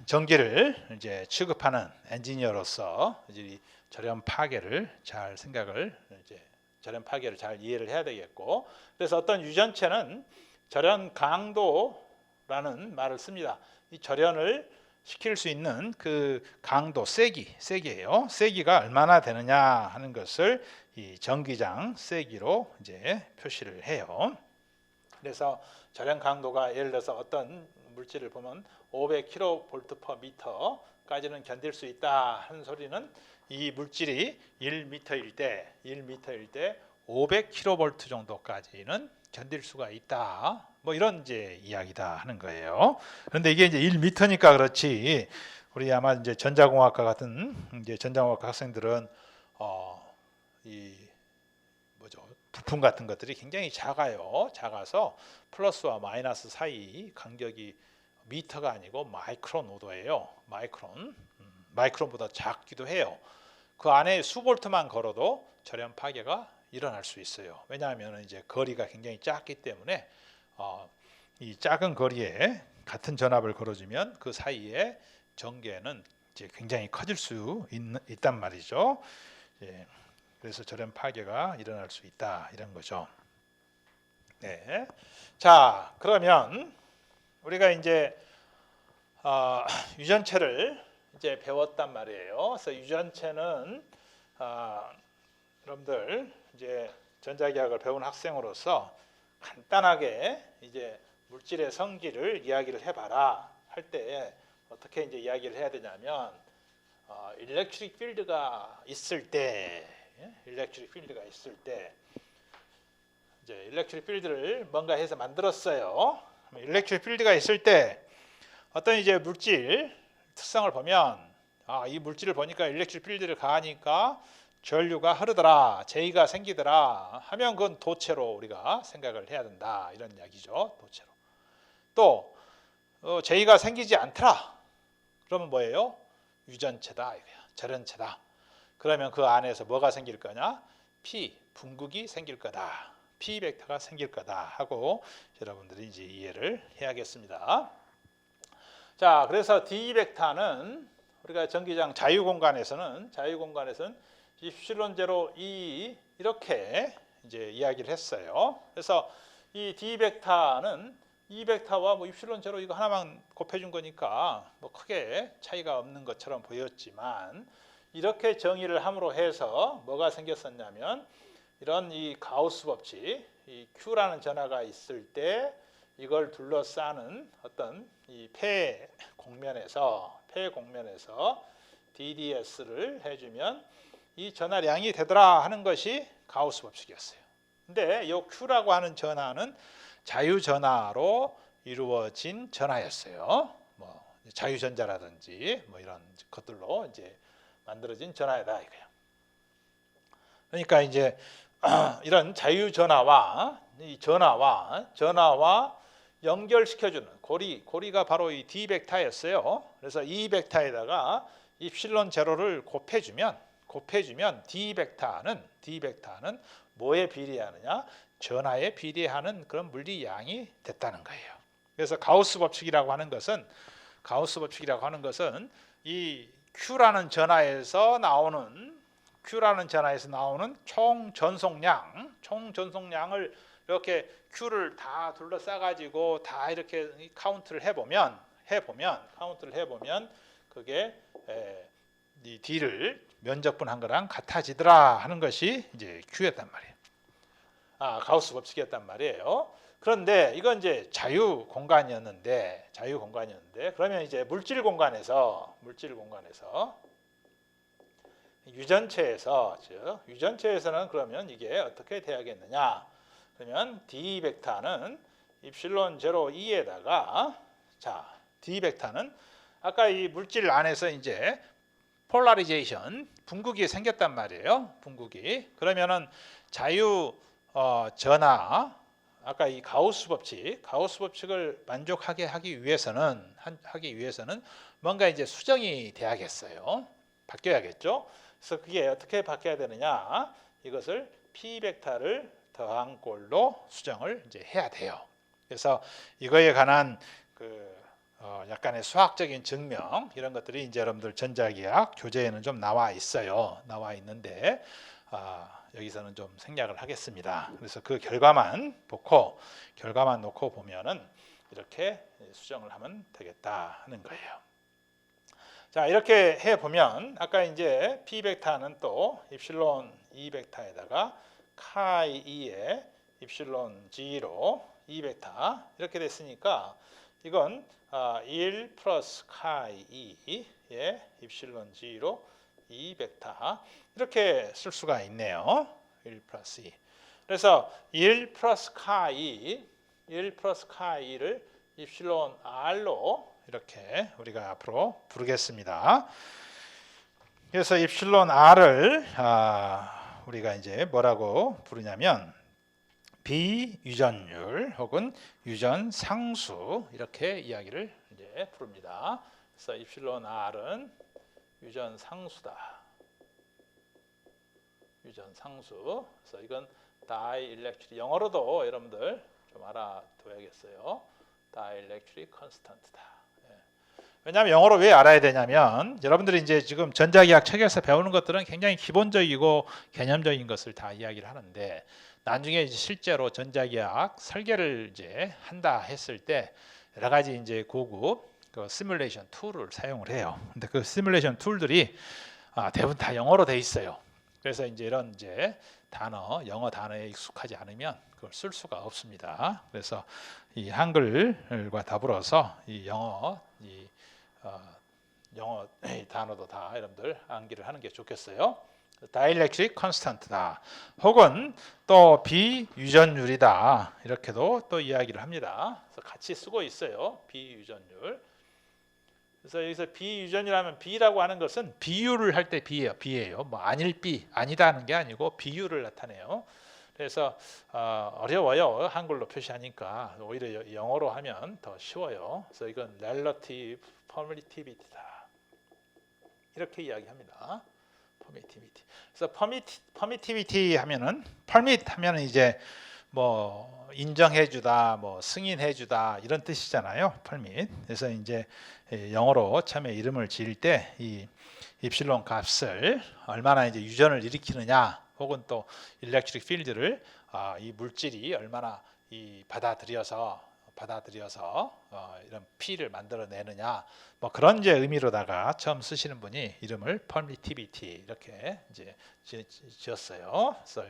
전기를 이제 취급하는 엔지니어로서 이제 절연 파괴를 잘 생각을 이제 절연 파괴를 잘 이해를 해야 되겠고 그래서 어떤 유전체는 절연 강도라는 말을 씁니다. 이 절연을 시킬 수 있는 그 강도 세기예요. 세기가 얼마나 되느냐 하는 것을 이 전기장 세기로 이제 표시를 해요. 그래서 절연 강도가 예를 들어서 어떤 물질을 보면 500kV/m까지는 견딜 수 있다 하는 소리는 이 물질이 1m일 때 500kV 정도까지는 견딜 수가 있다. 뭐 이런 이제 이야기다 하는 거예요. 그런데 이게 이제 1m니까 그렇지. 우리 아마 이제 전자공학과 같은 이제 전자공학과 학생들은 이 부품 같은 것들이 굉장히 작아요. 작아서 플러스와 마이너스 사이 간격이 미터가 아니고 마이크론 오도예요. 마이크론보다 작기도 해요. 그 안에 수볼트만 걸어도 절연 파괴가 일어날 수 있어요. 왜냐하면 이제 거리가 굉장히 작기 때문에 이 작은 거리에 같은 전압을 걸어주면 그 사이에 전개는 이제 굉장히 커질 수 있단 말이죠. 예. 그래서 절연 파괴가 일어날 수 있다 이런 거죠. 네. 자, 그러면 우리가 이제 유전체를 이제 배웠단 말이에요. 그래서 유전체는 여러분들 이제 전자기학을 배운 학생으로서 간단하게 이제 물질의 성질을 이야기를 해봐라 할 때 어떻게 이제 이야기를 해야 되냐면 일렉트릭 필드가 있을 때 이제 일렉트릭 필드를 뭔가 해서 만들었어요. 일렉트릭 필드가 있을 때 어떤 이제 물질 특성을 보면 이 물질을 보니까 일렉트릭 필드를 가하니까 전류가 흐르더라, 제의가 생기더라 하면 그건 도체로 우리가 생각을 해야 된다 이런 이야기죠. 도체로. 또 제의가 생기지 않더라. 그러면 뭐예요? 유전체다 이거야. 절연체다. 그러면 그 안에서 뭐가 생길 거냐? 분극이 생길 거다. P 벡터가 생길 거다 하고 여러분들이 이제 이해를 해야겠습니다. 자, 그래서 D 벡터는 우리가 전기장 자유공간에서는 입실론 제로 E 이렇게 이제 이야기를 했어요. 그래서 이 D 벡터는 E 벡터와 뭐 입실론 제로 이거 하나만 곱해준 거니까 뭐 크게 차이가 없는 것처럼 보였지만 이렇게 정의를 함으로 해서 뭐가 생겼었냐면 이런 이 가우스 법칙, 이 Q라는 전하가 있을 때 이걸 둘러싸는 어떤 이 폐 공면에서 DDS를 해주면 이 전하량이 되더라 하는 것이 가우스 법칙이었어요. 근데 이 Q라고 하는 전하는 자유 전하로 이루어진 전하였어요. 뭐 자유전자라든지 뭐 이런 것들로 이제 만들어진 전하이다 이거예요. 그러니까 이제 이런 자유 전하와 이 전하와 연결시켜주는 고리가 바로 이 D 벡터였어요. 그래서 이 벡터에다가 입실론 제로를 곱해주면 D 벡터는 뭐에 비례하느냐? 전하에 비례하는 그런 물리량이 됐다는 거예요. 그래서 가우스 법칙이라고 하는 것은 이 Q라는 전하에서 나오는 총 전송량을 이렇게 Q를 다 둘러싸 가지고 다 이렇게 카운트를 해보면 그게 이 D를 면적분한 거랑 같아지더라 하는 것이 이제 Q였단 말이에요. 가우스 법칙이었단 말이에요. 그런데 이건 이제 자유 공간이었는데 그러면 이제 물질 공간에서 유전체에서는 그러면 이게 어떻게 돼야겠느냐? 그러면 D 벡터는 입실론 제로 2에다가 D 벡터는 아까 이 물질 안에서 이제 폴라리제이션 분극이 생겼단 말이에요. 분극이. 그러면은 자유 전하 아까 이 가우스 법칙을 만족하게 하기 위해서는 뭔가 이제 수정이 돼야겠어요. 바뀌어야겠죠. 그래서 그게 어떻게 바뀌어야 되느냐? 이것을 P 벡터를 더한 꼴로 수정을 이제 해야 돼요. 그래서 이거에 관한 약간의 수학적인 증명 이런 것들이 이제 여러분들 전자기학 교재에는 좀 나와 있는데 여기서는 좀 생략을 하겠습니다. 그래서 그 결과만 놓고 보면은 이렇게 수정을 하면 되겠다 하는 거예요. 자, 이렇게 해 보면 아까 이제 P 벡터는 또 입실론 2 벡터에다가 카이 2에 입실론 G로 2 벡터 이렇게 됐으니까 이건 1 플러스 카이 2에 입실론 G로 2 벡터 이렇게 쓸 수가 있네요. 1 플러스 2. 그래서 1 플러스 카이를 입실론 R로 이렇게 우리가 앞으로 부르겠습니다. 그래서 입실론 R을 우리가 이제 뭐라고 부르냐면 비유전율 혹은 유전 상수 이렇게 이야기를 이제 부릅니다. 그래서 입실론 R은 유전 상수다. 유전 상수. 그래서 이건 다이일렉트릭 영어로도 여러분들 좀 알아둬야겠어요. 다이일렉트릭 컨스턴트다. 왜냐하면 영어로 왜 알아야 되냐면 여러분들이 이제 지금 전자기학 책에서 배우는 것들은 굉장히 기본적이고 개념적인 것을 다 이야기를 하는데 나중에 이제 실제로 전자기학 설계를 이제 한다 했을 때 여러 가지 이제 고급 시뮬레이션 툴을 사용을 해요. 근데 그 시뮬레이션 툴들이 대부분 다 영어로 돼 있어요. 그래서 이제 이런 이제 영어 단어에 익숙하지 않으면 그걸 쓸 수가 없습니다. 그래서 이 한글과 더불어서 이 영어 단어도 다 여러분들 암기를 하는 게 좋겠어요. 다이일렉트릭 컨스턴트다. 혹은 또 비유전율이다. 이렇게도 또 이야기를 합니다. 그래서 같이 쓰고 있어요. 비유전율. 그래서 여기서 비유전율하면 비라고 하는 것은 비유를 할 때 비예요. 뭐 아니다는 게 아니고 비유를 나타내요. 그래서 어려워요. 한글로 표시하니까 오히려 영어로 하면 더 쉬워요. 그래서 이건 relative permittivity다. 이렇게 이야기합니다. permittivity. 그래서 permittivity 하면은 permit 하면은 이제 뭐 인정해주다, 뭐 승인해주다 이런 뜻이잖아요. permit. 그래서 이제 영어로 처음에 이름을 지을 때 이 입실론 값을 얼마나 이제 유전을 일으키느냐, 혹은 또 일렉트릭 필드를 이 물질이 얼마나 이 받아들여서 이런 P를 만들어내느냐, 뭐 그런 이제 의미로다가 처음 쓰시는 분이 이름을 permittivity 이렇게 이제 지었어요. 그래서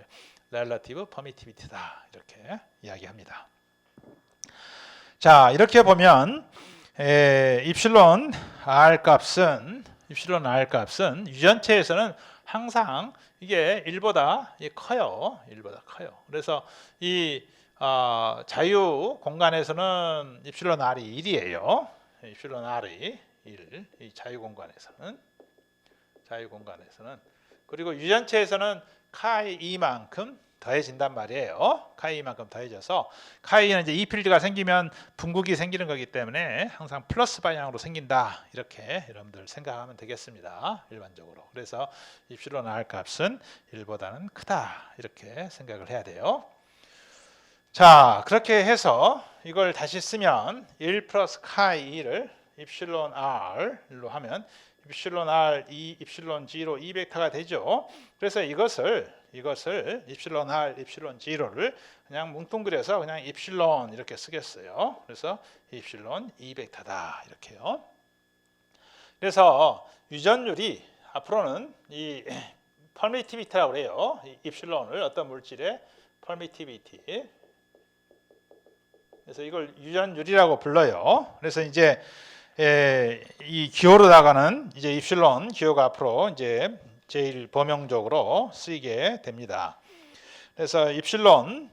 relative permittivity다 이렇게 이야기합니다. 자, 이렇게 보면 입실론 R 값은 유전체에서는 항상 이게 1보다 커요. 1보다 커요. 그래서 이 자유 공간에서는 입실론 R이 1이에요. 입실론 R이 1. 이 자유 공간에서는 그리고 유전체에서는 카이 2만큼 더해진단 말이에요. 카이 2만큼 더해져서 카이는 이제 이 필드가 생기면 분극이 생기는 거기 때문에 항상 플러스 방향으로 생긴다. 이렇게 여러분들 생각하면 되겠습니다. 일반적으로. 그래서 입실론 R 값은 1보다는 크다. 이렇게 생각을 해야 돼요. 자, 그렇게 해서 이걸 다시 쓰면 1 플러스 카이 2를 입실론 R로 하면 입실론 R 2 입실론 G로 2벡터가 되죠. 그래서 이것을 입실론 R 입실론 G로를 그냥 뭉뚱그려서 그냥 입실론 이렇게 쓰겠어요. 그래서 입실론 2벡터다 이렇게요. 그래서 유전율이 앞으로는 이 퍼미티비티라고 그래요. 이 입실론을 어떤 물질의 퍼미티비티. 그래서 이걸 유전율이라고 불러요. 그래서 이제 이 기호로 나가는 이제 입실론 기호가 앞으로 이제 제일 범용적으로 쓰이게 됩니다. 그래서 입실론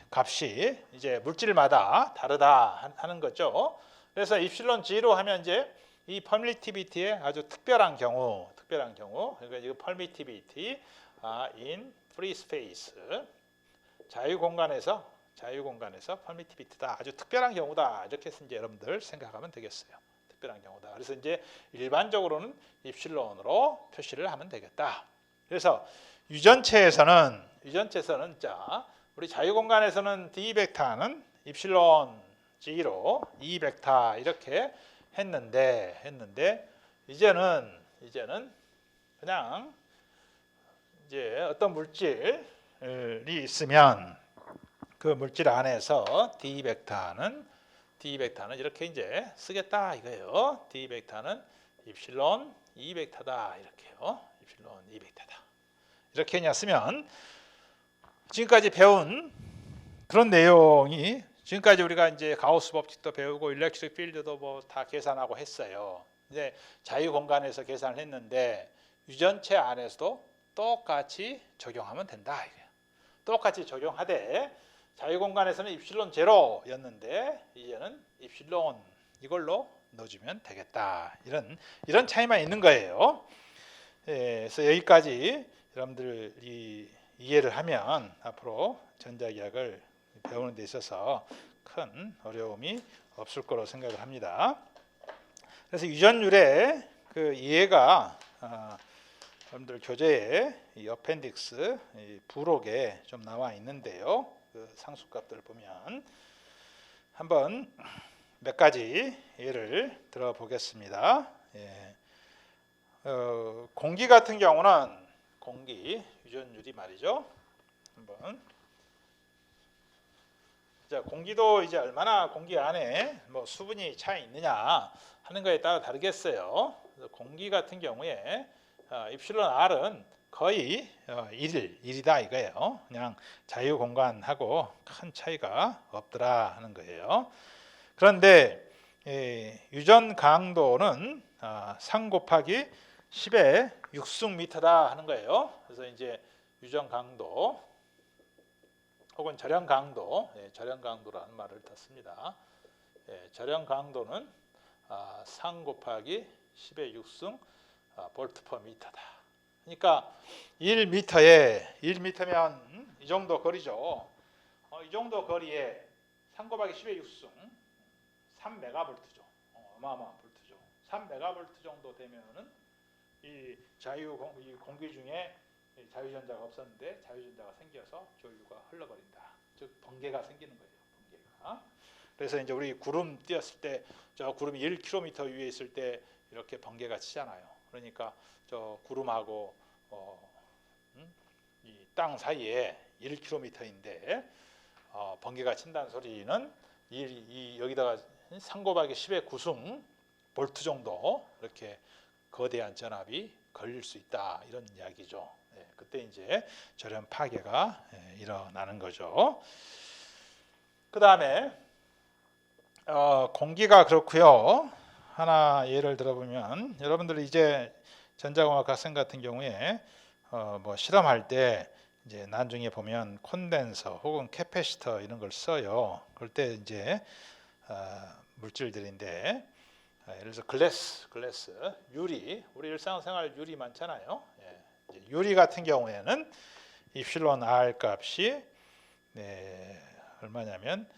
값이 이제 물질마다 다르다 하는 거죠. 그래서 입실론 G로 하면 이제 이 퍼미티비티의 아주 특별한 경우, 그러니까 이거 퍼미티비티 in free space 자유 공간에서 퍼미티비티다. 아주 특별한 경우다. 이렇게 해서 이제 여러분들 생각하면 되겠어요. 특별한 경우다. 그래서 이제 일반적으로는 입실론으로 표시를 하면 되겠다. 그래서 유전체에서는 자, 우리 자유 공간에서는 D 벡터는 입실론 G로 2벡터 이렇게 했는데 이제는 그냥 이제 어떤 물질이 있으면 그 물질 안에서 D 벡터는 이렇게 이제 쓰겠다 이거예요. D 벡터는 입실론 2벡터다 이렇게요. 입실론 2벡터다. 이렇게 그냥 쓰면 지금까지 배운 그런 내용이 지금까지 우리가 이제 가우스 법칙도 배우고 일렉트릭 필드도 뭐 다 계산하고 했어요. 이제 자유 공간에서 계산을 했는데 유전체 안에서도 똑같이 적용하면 된다 이거예요. 똑같이 적용하되 자유 공간에서는 입실론 제로였는데 이제는 입실론 이걸로 넣어주면 되겠다. 이런 차이만 있는 거예요. 그래서 여기까지 여러분들이 이해를 하면 앞으로 전자기학을 배우는 데 있어서 큰 어려움이 없을 거로 생각을 합니다. 그래서 유전율의 그 이해가 여러분들 교재에 이 어펜딕스 이 부록에 좀 나와 있는데요. 그 상수값들을 보면 한번 몇 가지 예를 들어보겠습니다. 공기 같은 경우는 공기 유전율이 말이죠. 한번 자, 공기도 이제 얼마나 공기 안에 뭐 수분이 차 있느냐 하는 거에 따라 다르겠어요. 공기 같은 경우에 입실론 R은 거의 1이다 이거예요. 그냥 자유 공간하고 큰 차이가 없더라 하는 거예요. 그런데 유전 강도는 3 곱하기 10의 6승미터다 하는 거예요. 그래서 이제 유전 강도 혹은 절연 강도라는 말을 씁니다. 절연 강도는 3 곱하기 10의 6승 볼트 퍼 미터다. 그러니까 1m면 이 정도 거리죠. 이 정도 거리에 3 곱하기 10의 6승 3메가볼트죠. 어마어마한 볼트죠. 3메가볼트 정도 되면은 이 공기 중에 자유전자가 없었는데 자유전자가 생겨서 교류가 흘러버린다. 즉 번개가 생기는 거예요. 번개가. 그래서 이제 우리 구름 띄었을 때 저 구름이 1km 위에 있을 때 이렇게 번개가 치잖아요. 그러니까 저 구름하고 이 땅 사이에 1km인데 번개가 친다는 소리는 여기다가 3 곱하기 10의 9승 볼트 정도 이렇게 거대한 전압이 걸릴 수 있다 이런 이야기죠. 그때 이제 절연 파괴가 일어나는 거죠. 그 다음에 공기가 그렇고요. 하나 예를 들어보면 여러분들 이제 전자공학 학생 같은 경우에 뭐 실험할 때 이제 나중에 보면 콘덴서 혹은 캐패시터 이런 걸 써요. 그럴 때 이제 물질들인데 예를 들어서 글래스, 유리, 우리 일상생활 유리 많잖아요. 예, 유리 같은 경우에는 입실론 R 값이 얼마냐면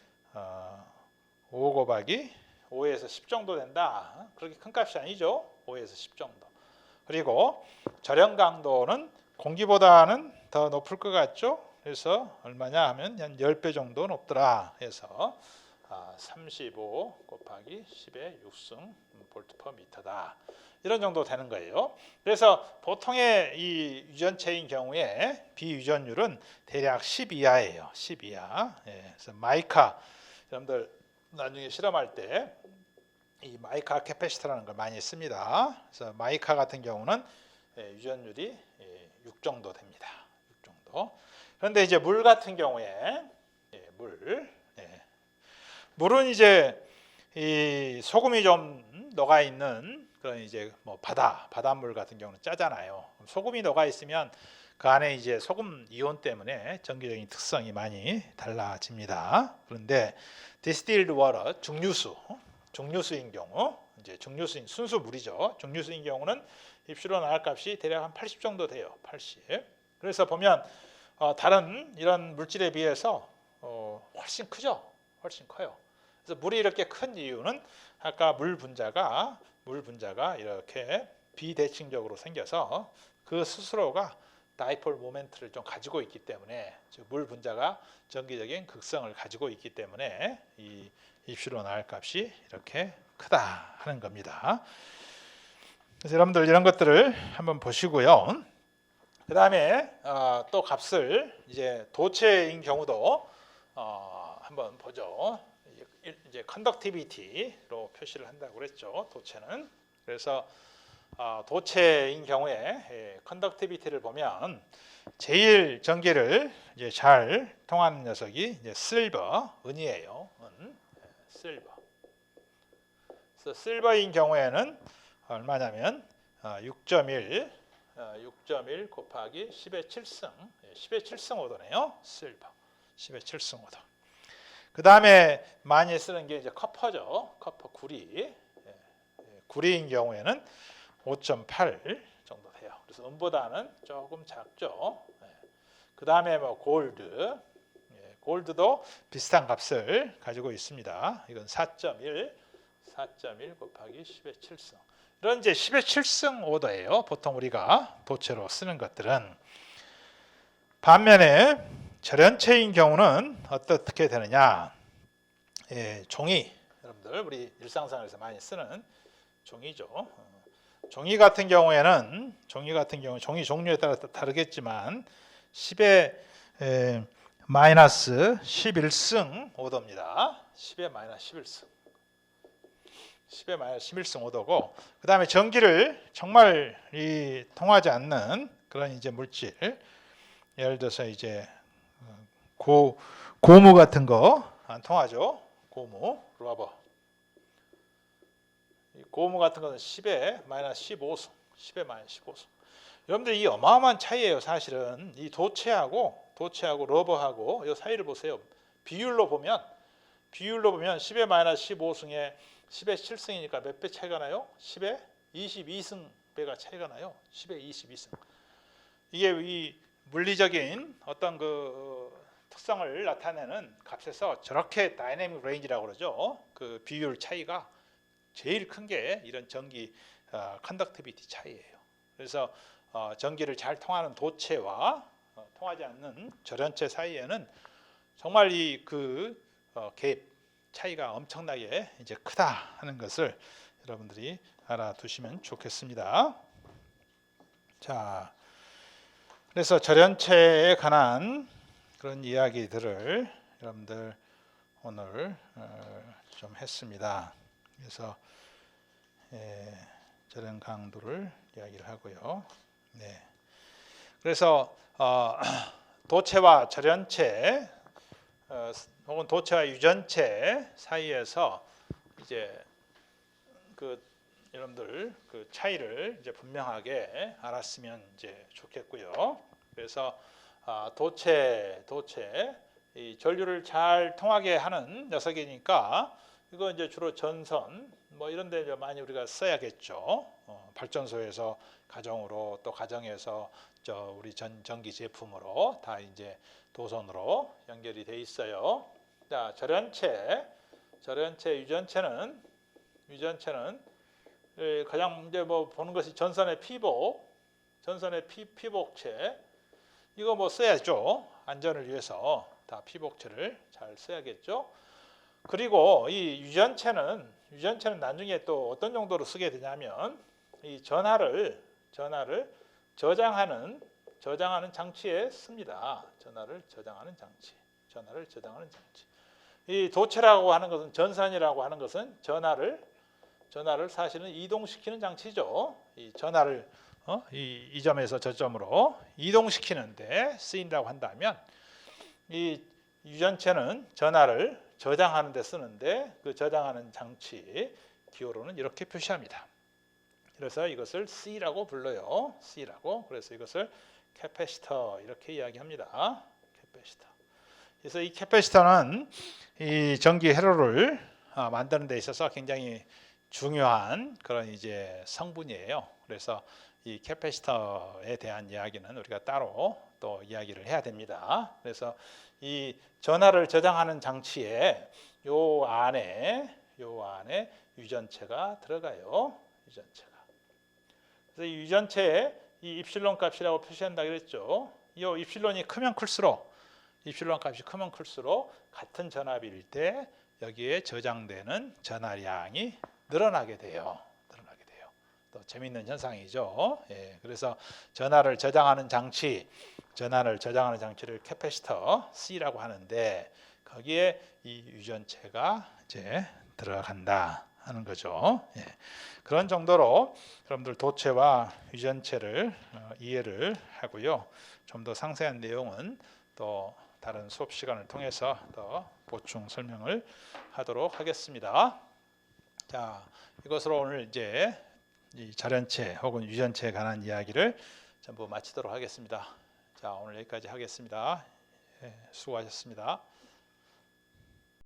5 곱하기 5에서 10 정도 된다. 그렇게 큰 값이 아니죠. 5에서 10 정도. 그리고 절연 강도는 공기보다는 더 높을 것 같죠. 그래서 얼마냐 하면 한 10배 정도 높더라 해서 35 곱하기 10의 6승 볼트 퍼 미터다. 이런 정도 되는 거예요. 그래서 보통의 이 유전체인 경우에 비유전율은 대략 10 이하예요. 10 이하. 예, 그래서 마이카 여러분들 나중에 실험할 때 이 마이카 캐패시터라는 걸 많이 씁니다. 그래서 마이카 같은 경우는 유전율이 6 정도 됩니다. 6 정도. 그런데 이제 물 같은 경우에 물은 이제 이 소금이 좀 녹아 있는 그런 이제 뭐 바닷물 같은 경우는 짜잖아요. 소금이 녹아 있으면 그 안에 이제 소금 이온 때문에 전기적인 특성이 많이 달라집니다. 그런데 distilled water 중류수인 경우 이제 중류수인 순수 물이죠. 중류수인 경우는 입실론 R 값이 대략 한 80 정도 돼요. 80. 그래서 보면 다른 이런 물질에 비해서 훨씬 크죠. 훨씬 커요. 그래서 물이 이렇게 큰 이유는 아까 물 분자가 이렇게 비대칭적으로 생겨서 그 스스로가 다이폴 모멘트를 좀 가지고 있기 때문에 즉 물 분자가 전기적인 극성을 가지고 있기 때문에 이 입실론 R 값이 이렇게 크다 하는 겁니다. 그래서 여러분들 이런 것들을 한번 보시고요. 그 다음에 또 값을 이제 도체인 경우도 한번 보죠. 이제 컨덕티비티로 표시를 한다고 그랬죠. 도체는. 그래서 도체인 경우에 컨덕티비티를 보면 제일 전기를 이제 잘 통하는 녀석이 이제 실버, 은이에요. 실버. 그래서 실버인 경우에는 얼마냐면 6.1 곱하기 10의 7승 10의 7승 오도네요. 실버 10의 7승 오도. 그 다음에 많이 쓰는 게 이제 커퍼죠. 커퍼 구리. 구리인 경우에는 5.8 정도 돼요. 그래서 은보다는 조금 작죠. 그 다음에 뭐 골드. 골드도 비슷한 값을 가지고 있습니다. 이건 4.1 곱하기 10의 7승. 이런 이제 10의 7승 오더예요. 보통 우리가 도체로 쓰는 것들은. 반면에 절연체인 경우는 어떻게 되느냐? 종이, 여러분들 우리 일상생활에서 많이 쓰는 종이죠. 종이 같은 경우에는 종이 종류에 따라 다르겠지만 10의 마이너스 11승 오도입니다. 10의 마이너스 11승. 10의 마이너스 11승 오도고, 그 다음에 전기를 정말 통하지 않는 그런 이제 물질, 예를 들어서 이제 고무 같은 거 안 통하죠. 고무, 러버. 고무 같은 것은 10의 마이너스 15승, 10의 마이너스 15승. 여러분들 이 어마어마한 차이예요. 사실은 이 도체하고 러버하고 이 사이를 보세요. 비율로 보면 10의 마이너스 15승에 10의 7승이니까 몇 배 차이가 나요? 10의 22승 배가 차이가 나요. 10의 22승. 이게 이 물리적인 어떤 그 특성을 나타내는 값에서 저렇게 다이내믹 레인지라고 그러죠. 그 비율 차이가 제일 큰 게 이런 전기 컨덕티비티 차이예요. 그래서 전기를 잘 통하는 도체와 통하지 않는 절연체 사이에는 정말 이 그 갭 차이가 엄청나게 이제 크다 하는 것을 여러분들이 알아두시면 좋겠습니다. 자, 그래서 절연체에 관한 그런 이야기들을 여러분들 오늘 좀 했습니다. 그래서 절연 강도를 이야기를 하고요. 네. 그래서 도체와 절연체 혹은 도체와 유전체 사이에서 이제 그 여러분들 그 차이를 이제 분명하게 알았으면 이제 좋겠고요. 그래서 도체 이 전류를 잘 통하게 하는 녀석이니까 이거 이제 주로 전선 뭐 이런 데 많이 우리가 써야겠죠. 발전소에서 가정으로 또 가정에서 우리 전기 제품으로 다 이제 도선으로 연결이 돼 있어요. 자, 절연체 유전체는 가장 이제 뭐 보는 것이 전선의 피복체 이거 뭐 써야죠. 안전을 위해서 다 피복체를 잘 써야겠죠. 그리고 이 유전체는 나중에 또 어떤 정도로 쓰게 되냐면 이 전하를 저장하는 장치에 씁니다. 전하를 저장하는 장치. 이 도체라고 하는 것은 전선이라고 하는 것은 전하를 사실은 이동시키는 장치죠. 이 전하를 이 점에서 저 점으로 이동시키는데 쓰인다고 한다면 이 유전체는 전하를 저장하는 데 쓰는데 그 저장하는 장치 기호로는 이렇게 표시합니다. 그래서 이것을 C라고 불러요. C라고. 그래서 이것을 캐패시터 이렇게 이야기합니다. 캐패시터. 그래서 이 캐패시터는 이 전기 회로를 만드는 데 있어서 굉장히 중요한 그런 이제 성분이에요. 그래서 이 캐패시터에 대한 이야기는 우리가 따로 또 이야기를 해야 됩니다. 그래서 이 전하를 저장하는 장치에 요 안에 유전체가 들어가요. 그래서 이 유전체에 이 입실론 값이라고 표시한다 그랬죠. 이 입실론이 크면 클수록 같은 전압일 때 여기에 저장되는 전하량이 늘어나게 돼요. 또 재미있는 현상이죠. 예, 그래서 전하를 저장하는 장치를 캐패시터 C라고 하는데 거기에 이 유전체가 이제 들어간다 하는 거죠. 예, 그런 정도로 여러분들 도체와 유전체를 이해를 하고요. 좀 더 상세한 내용은 또 다른 수업 시간을 통해서 더 보충 설명을 하도록 하겠습니다. 자, 이것으로 오늘 이제 이 절연체 혹은 유전체에 관한 이야기를 전부 마치도록 하겠습니다. 자, 오늘 여기까지 하겠습니다. 수고하셨습니다.